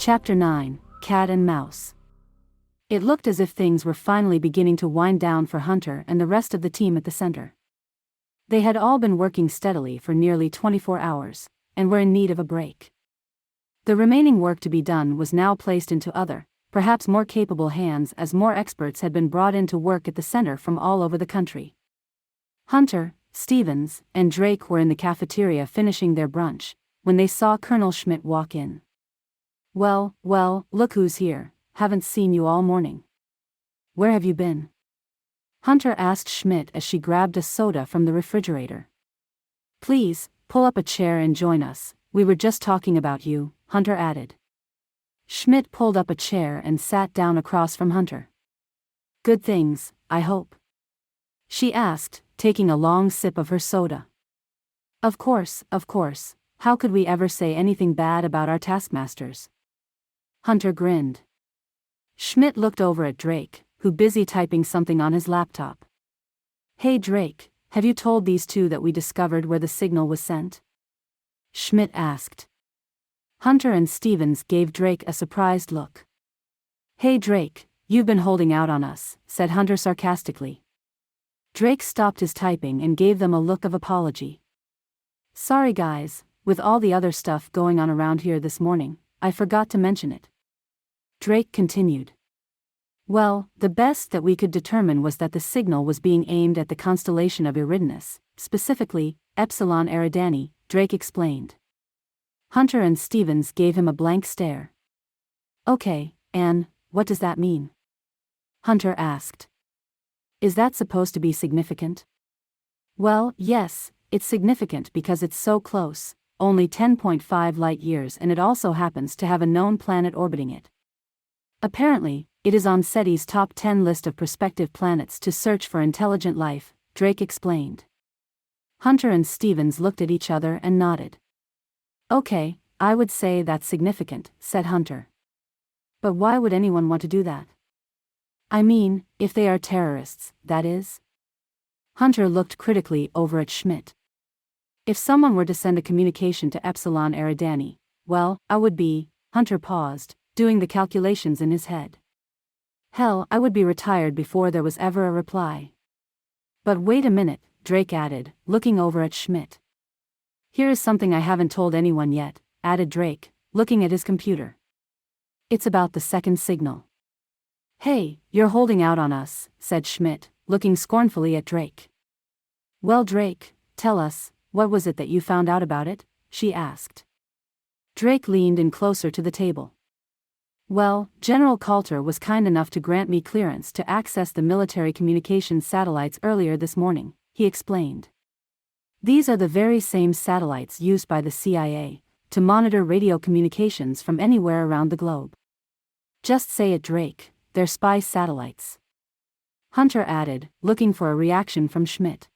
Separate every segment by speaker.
Speaker 1: Chapter 9, Cat and Mouse. It looked as if things were finally beginning to wind down for Hunter and the rest of the team at the center. They had all been working steadily for nearly 24 hours, and were in need of a break. The remaining work to be done was now placed into other, perhaps more capable hands as more experts had been brought in to work at the center from all over the country. Hunter, Stevens, and Drake were in the cafeteria finishing their brunch, when they saw Colonel Schmidt walk in. Well, look who's here, haven't seen you all morning. Where have you been? Hunter asked Schmidt as she grabbed a soda from the refrigerator. Please, pull up a chair and join us, we were just talking about you, Hunter added. Schmidt pulled up a chair and sat down across from Hunter. Good things, I hope? She asked, taking a long sip of her soda. Of course, how could we ever say anything bad about our taskmasters? Hunter grinned. Schmidt looked over at Drake, who busy typing something on his laptop. Hey Drake, have you told these two that we discovered where the signal was sent? Schmidt asked. Hunter and Stevens gave Drake a surprised look. Hey Drake, you've been holding out on us, said Hunter sarcastically. Drake stopped his typing and gave them a look of apology. Sorry guys, with all the other stuff going on around here this morning, I forgot to mention it. Drake continued. Well, the best that we could determine was that the signal was being aimed at the constellation of Eridanus, specifically, Epsilon Eridani, Drake explained. Hunter and Stevens gave him a blank stare. Okay, and what does that mean? Hunter asked. Is that supposed to be significant? Well, yes, it's significant because it's so close, only 10.5 light-years, and it also happens to have a known planet orbiting it. Apparently, it is on SETI's top 10 list of prospective planets to search for intelligent life, Drake explained. Hunter and Stevens looked at each other and nodded. Okay, I would say that's significant, said Hunter. But why would anyone want to do that? I mean, if they are terrorists, that is. Hunter looked critically over at Schmidt. If someone were to send a communication to Epsilon Eridani, well, I would be, Hunter paused, doing the calculations in his head. Hell, I would be retired before there was ever a reply. But wait a minute, Drake added, looking over at Schmidt. Here is something I haven't told anyone yet, added Drake, looking at his computer. It's about the second signal. Hey, you're holding out on us, said Schmidt, looking scornfully at Drake. Well Drake, tell us, what was it that you found out about it? She asked. Drake leaned in closer to the table. Well, General Coulter was kind enough to grant me clearance to access the military communications satellites earlier this morning, he explained. These are the very same satellites used by the CIA to monitor radio communications from anywhere around the globe. Just say it, Drake, they're spy satellites. Hunter added, looking for a reaction from Schmidt.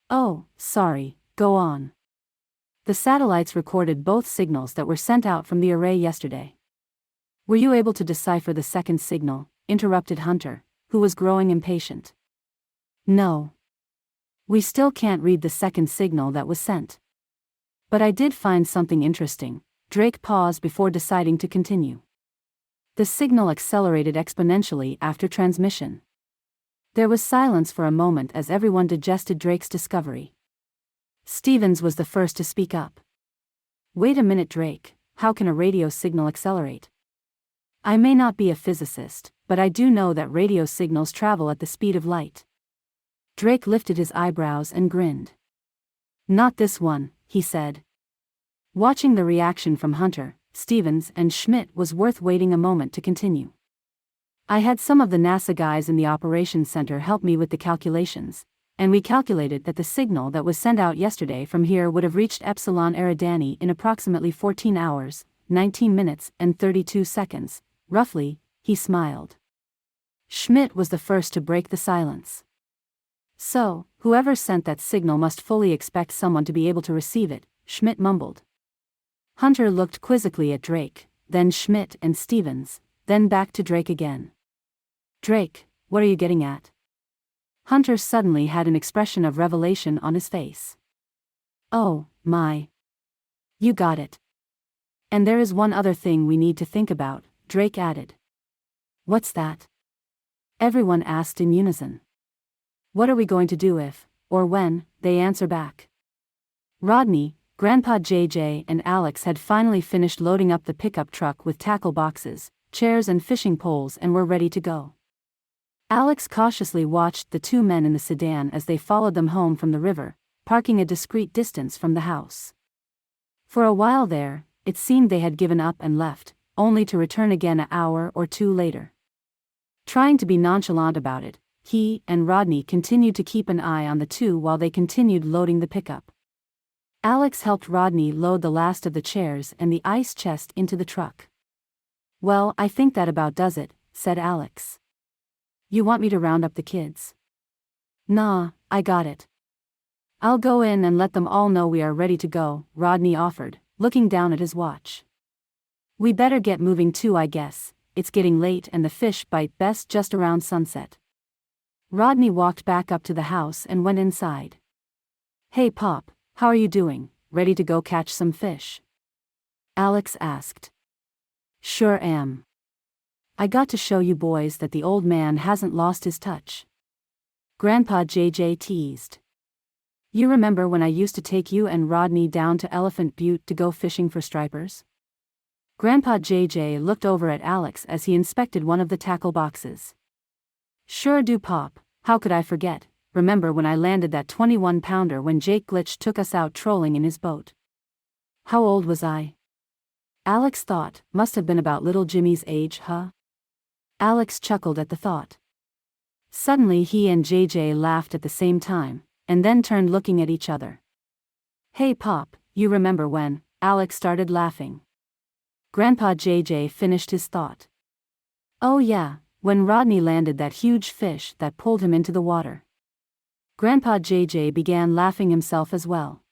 Speaker 1: Oh, sorry, go on. The satellites recorded both signals that were sent out from the array yesterday. Were you able to decipher the second signal? Interrupted Hunter, who was growing impatient. No. We still can't read the second signal that was sent. But I did find something interesting. Drake paused before deciding to continue. The signal accelerated exponentially after transmission. There was silence for a moment as everyone digested Drake's discovery. Stevens was the first to speak up. Wait a minute, Drake, how can a radio signal accelerate? I may not be a physicist, but I do know that radio signals travel at the speed of light. Drake lifted his eyebrows and grinned. Not this one, he said. Watching the reaction from Hunter, Stevens, and Schmidt was worth waiting a moment to continue. I had some of the NASA guys in the operations center help me with the calculations, and we calculated that the signal that was sent out yesterday from here would have reached Epsilon Eridani in approximately 14 hours, 19 minutes and 32 seconds, roughly, he smiled. Schmidt was the first to break the silence. So, whoever sent that signal must fully expect someone to be able to receive it, Schmidt mumbled. Hunter looked quizzically at Drake, then Schmidt and Stevens, then back to Drake again. Drake, what are you getting at? Hunter suddenly had an expression of revelation on his face. Oh, my. You got it. And there is one other thing we need to think about, Drake added. What's that? Everyone asked in unison. What are we going to do if, or when, they answer back? Rodney, Grandpa JJ and Alex had finally finished loading up the pickup truck with tackle boxes, chairs and fishing poles and were ready to go. Alex cautiously watched the two men in the sedan as they followed them home from the river, parking a discreet distance from the house. For a while there, it seemed they had given up and left, only to return again an hour or two later. Trying to be nonchalant about it, he and Rodney continued to keep an eye on the two while they continued loading the pickup. Alex helped Rodney load the last of the chairs and the ice chest into the truck. Well, I think that about does it, said Alex. You want me to round up the kids? Nah, I got it. I'll go in and let them all know we are ready to go, Rodney offered, looking down at his watch. We better get moving too, I guess. It's getting late and the fish bite best just around sunset. Rodney walked back up to the house and went inside. Hey Pop, how are you doing? Ready to go catch some fish? Alex asked. Sure am. I got to show you boys that the old man hasn't lost his touch. Grandpa JJ teased. You remember when I used to take you and Rodney down to Elephant Butte to go fishing for stripers? Grandpa JJ looked over at Alex as he inspected one of the tackle boxes. Sure do, Pop, how could I forget? Remember when I landed that 21-pounder when Jake Glitch took us out trolling in his boat? How old was I? Alex thought, must have been about little Jimmy's age, huh? Alex chuckled at the thought. Suddenly he and JJ laughed at the same time, and then turned looking at each other. Hey Pop, you remember when? Alex started laughing. Grandpa JJ finished his thought. Oh yeah, when Rodney landed that huge fish that pulled him into the water. Grandpa JJ began laughing himself as well.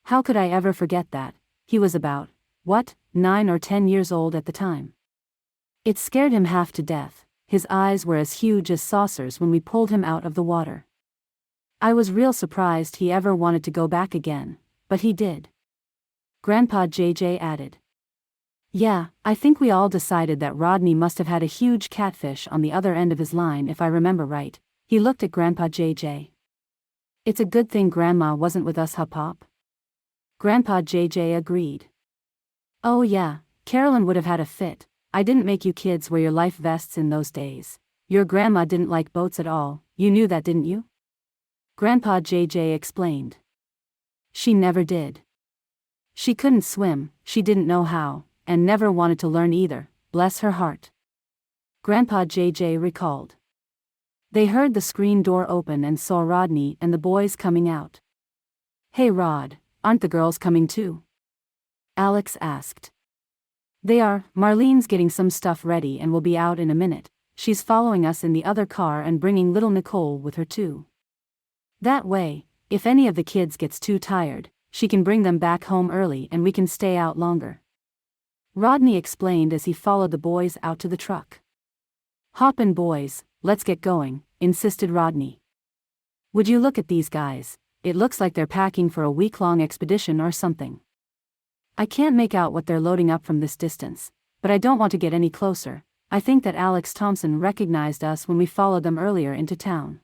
Speaker 1: How could I ever forget that? He was about, 9 or 10 years old at the time. It scared him half to death. His eyes were as huge as saucers when we pulled him out of the water. I was real surprised he ever wanted to go back again, but he did. Grandpa JJ added. Yeah, I think we all decided that Rodney must have had a huge catfish on the other end of his line if I remember right. He looked at Grandpa JJ. It's a good thing Grandma wasn't with us, huh Pop? Grandpa JJ agreed. Oh yeah, Carolyn would have had a fit. I didn't make you kids wear your life vests in those days. Your grandma didn't like boats at all, you knew that, didn't you? Grandpa JJ explained. She never did. She couldn't swim, she didn't know how, and never wanted to learn either, bless her heart. Grandpa JJ recalled. They heard the screen door open and saw Rodney and the boys coming out. Hey Rod, aren't the girls coming too? Alex asked. They are. Marlene's getting some stuff ready and will be out in a minute. She's following us in the other car and bringing little Nicole with her too. That way, if any of the kids gets too tired, she can bring them back home early and we can stay out longer. Rodney explained as he followed the boys out to the truck. Hop in boys, let's get going, insisted Rodney. Would you look at these guys? It looks like they're packing for a week-long expedition or something. I can't make out what they're loading up from this distance, but I don't want to get any closer. I think that Alex Thompson recognized us when we followed them earlier into town.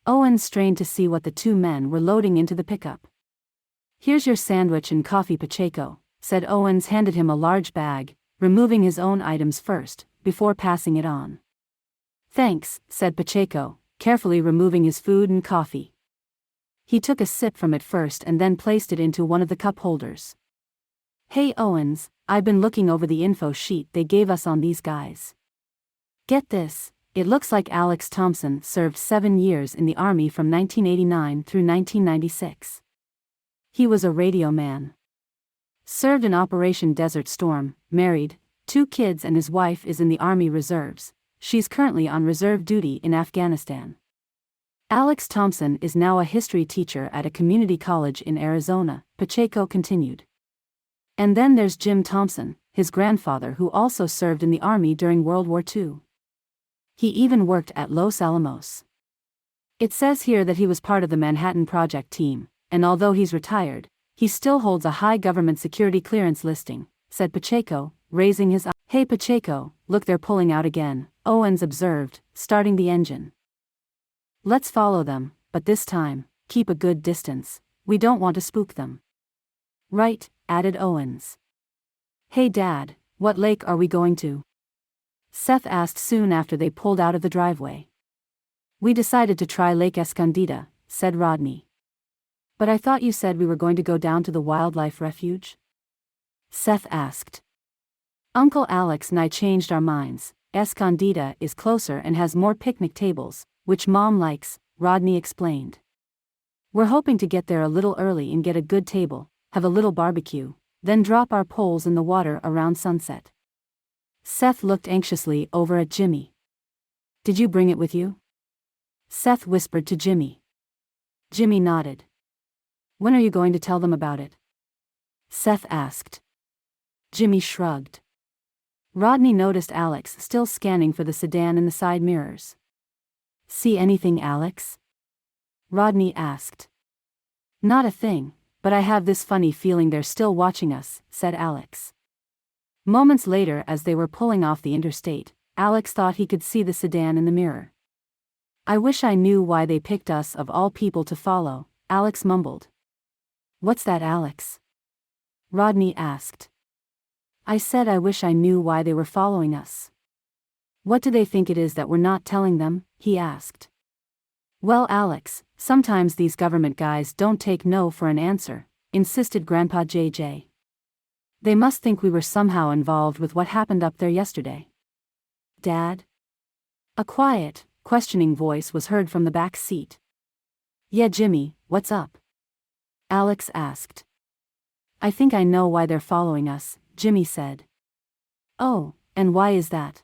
Speaker 1: Owen strained to see what the two men were loading into the pickup. Here's your sandwich and coffee, Pacheco, said Owens, handed him a large bag, removing his own items first, before passing it on. Thanks, said Pacheco, carefully removing his food and coffee. He took a sip from it first and then placed it into one of the cup holders. Hey Owens, I've been looking over the info sheet they gave us on these guys. Get this, it looks like Alex Thompson served 7 years in the Army from 1989 through 1996. He was a radio man. Served in Operation Desert Storm, married, 2 kids, and his wife is in the Army Reserves. She's currently on reserve duty in Afghanistan. Alex Thompson is now a history teacher at a community college in Arizona, Pacheco continued. And then there's Jim Thompson, his grandfather, who also served in the Army during World War II. He even worked at Los Alamos. It says here that he was part of the Manhattan Project team, and although he's retired, he still holds a high government security clearance listing, said Pacheco, raising his eye. Hey Pacheco, look, they're pulling out again, Owens observed, starting the engine. Let's follow them, but this time, keep a good distance, we don't want to spook them. Right, added Owens. Hey Dad, what lake are we going to? Seth asked soon after they pulled out of the driveway. We decided to try Lake Escondida, said Rodney. But I thought you said we were going to go down to the wildlife refuge? Seth asked. Uncle Alex and I changed our minds. Escondida is closer and has more picnic tables, which Mom likes, Rodney explained. We're hoping to get there a little early and get a good table, have a little barbecue, then drop our poles in the water around sunset. Seth looked anxiously over at Jimmy. Did you bring it with you? Seth whispered to Jimmy. Jimmy nodded. When are you going to tell them about it? Seth asked. Jimmy shrugged. Rodney noticed Alex still scanning for the sedan in the side mirrors. See anything, Alex? Rodney asked. Not a thing, but I have this funny feeling they're still watching us, said Alex. Moments later, as they were pulling off the interstate, Alex thought he could see the sedan in the mirror. I wish I knew why they picked us of all people to follow, Alex mumbled. What's that, Alex? Rodney asked. I said I wish I knew why they were following us. What do they think it is that we're not telling them? He asked. Well, Alex, sometimes these government guys don't take no for an answer, insisted Grandpa JJ. They must think we were somehow involved with what happened up there yesterday. Dad? A quiet, questioning voice was heard from the back seat. Yeah, Jimmy, what's up? Alex asked. I think I know why they're following us, Jimmy said. Oh, and why is that?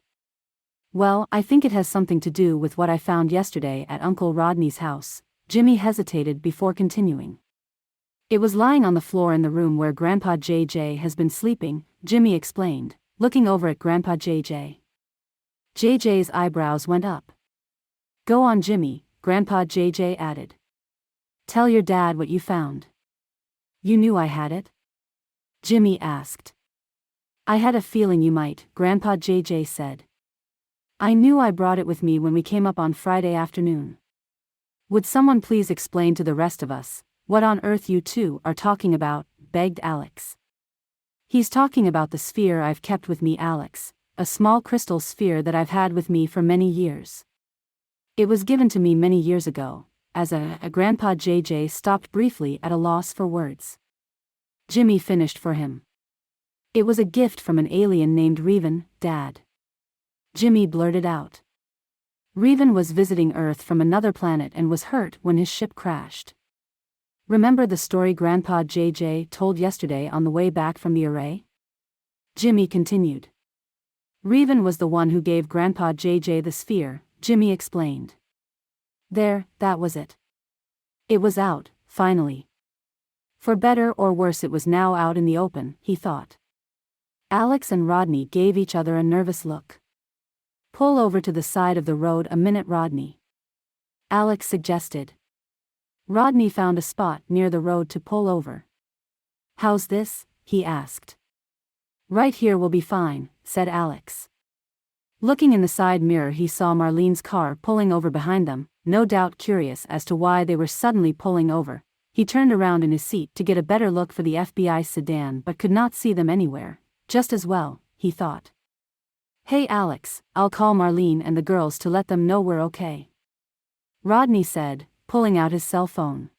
Speaker 1: Well, I think it has something to do with what I found yesterday at Uncle Rodney's house. Jimmy hesitated before continuing. It was lying on the floor in the room where Grandpa JJ has been sleeping, Jimmy explained, looking over at Grandpa JJ. JJ's eyebrows went up. Go on, Jimmy, Grandpa JJ added. Tell your dad what you found. You knew I had it? Jimmy asked. I had a feeling you might, Grandpa JJ said. I knew I brought it with me when we came up on Friday afternoon. Would someone please explain to the rest of us what on earth you two are talking about, begged Alex. He's talking about the sphere I've kept with me, Alex, a small crystal sphere that I've had with me for many years. It was given to me many years ago, as a Grandpa JJ stopped briefly at a loss for words. Jimmy finished for him. It was a gift from an alien named Reevan, Dad. Jimmy blurted out. Reevan was visiting Earth from another planet and was hurt when his ship crashed. Remember the story Grandpa JJ told yesterday on the way back from the array? Jimmy continued. Reevan was the one who gave Grandpa JJ the sphere, Jimmy explained. There, that was it. It was out, finally. For better or worse, it was now out in the open, he thought. Alex and Rodney gave each other a nervous look. Pull over to the side of the road a minute, Rodney. Alex suggested. Rodney found a spot near the road to pull over. How's this? He asked. Right here will be fine, said Alex. Looking in the side mirror, he saw Marlene's car pulling over behind them, no doubt curious as to why they were suddenly pulling over. He turned around in his seat to get a better look for the FBI sedan but could not see them anywhere. Just as well, he thought. Hey Alex, I'll call Marlene and the girls to let them know we're okay. Rodney said, pulling out his cell phone.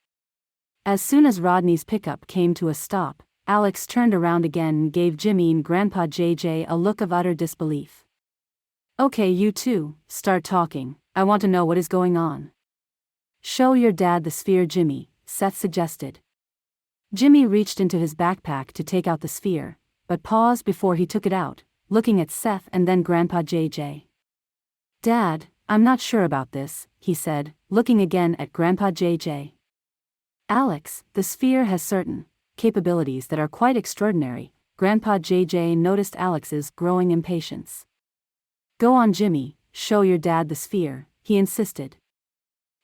Speaker 1: As soon as Rodney's pickup came to a stop, Alex turned around again and gave Jimmy and Grandpa JJ a look of utter disbelief. Okay, you two, start talking, I want to know what is going on. Show your dad the sphere, Jimmy, Seth suggested. Jimmy reached into his backpack to take out the sphere, but paused before he took it out, looking at Seth and then Grandpa JJ. Dad, I'm not sure about this, he said, looking again at Grandpa JJ. Alex, the sphere has certain capabilities that are quite extraordinary, Grandpa JJ noticed Alex's growing impatience. Go on, Jimmy, show your dad the sphere, he insisted.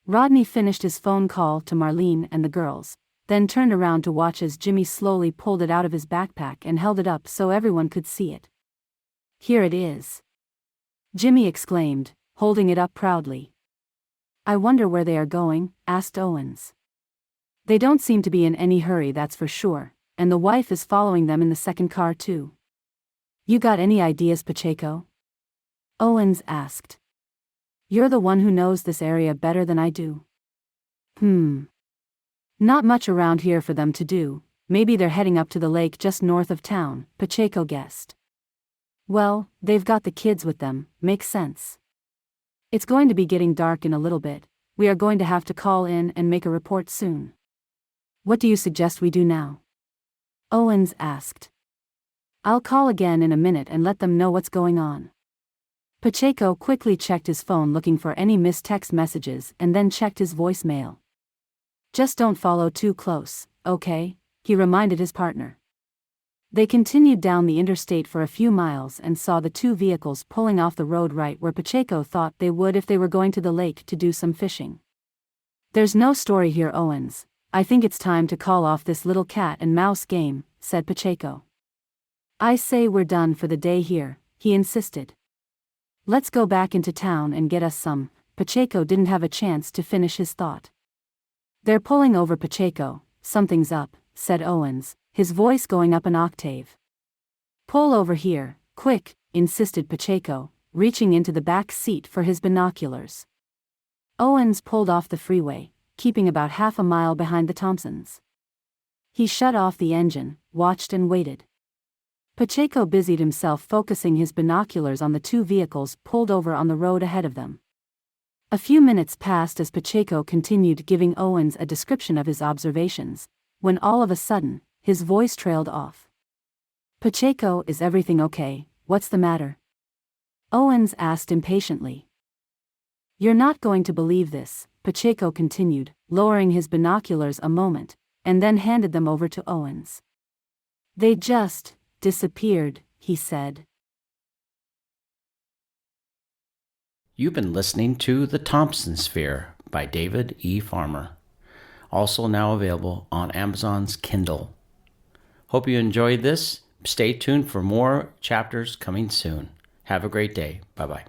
Speaker 1: Rodney finished his phone call to Marlene and the girls, then turned around to watch as Jimmy slowly pulled it out of his backpack and held it up so everyone could see it. "Here it is," Jimmy exclaimed, holding it up proudly. "I wonder where they are going?" asked Owens. "They don't seem to be in any hurry, that's for sure, and the wife is following them in the second car too." "You got any ideas, Pacheco?" Owens asked. "You're the one who knows this area better than I do." Not much around here for them to do. Maybe they're heading up to the lake just north of town," Pacheco guessed. "Well, they've got the kids with them, makes sense. It's going to be getting dark in a little bit. We are going to have to call in and make a report soon. What do you suggest we do now?" Owens asked. "I'll call again in a minute and let them know what's going on." Pacheco quickly checked his phone looking for any missed text messages and then checked his voicemail. "Just don't follow too close, okay?" he reminded his partner. They continued down the interstate for a few miles and saw the two vehicles pulling off the road right where Pacheco thought they would if they were going to the lake to do some fishing. "There's no story here, Owens. I think it's time to call off this little cat and mouse game," said Pacheco. "I say we're done for the day here," he insisted. "Let's go back into town and get us some." Pacheco didn't have a chance to finish his thought. "They're pulling over, Pacheco. Something's up," said Owens, his voice going up an octave. "Pull over here, quick," insisted Pacheco, reaching into the back seat for his binoculars. Owens pulled off the freeway, keeping about half a mile behind the Thompsons. He shut off the engine, watched and waited. Pacheco busied himself focusing his binoculars on the two vehicles pulled over on the road ahead of them. A few minutes passed as Pacheco continued giving Owens a description of his observations, when all of a sudden, his voice trailed off. "Pacheco, is everything okay? What's the matter?" Owens asked impatiently. "You're not going to believe this," Pacheco continued, lowering his binoculars a moment, and then handed them over to Owens. "They just disappeared," he said.
Speaker 2: You've been listening to The Thompson Sphere by David E. Farmer, also now available on Amazon's Kindle. Hope you enjoyed this. Stay tuned for more chapters coming soon. Have a great day. Bye-bye.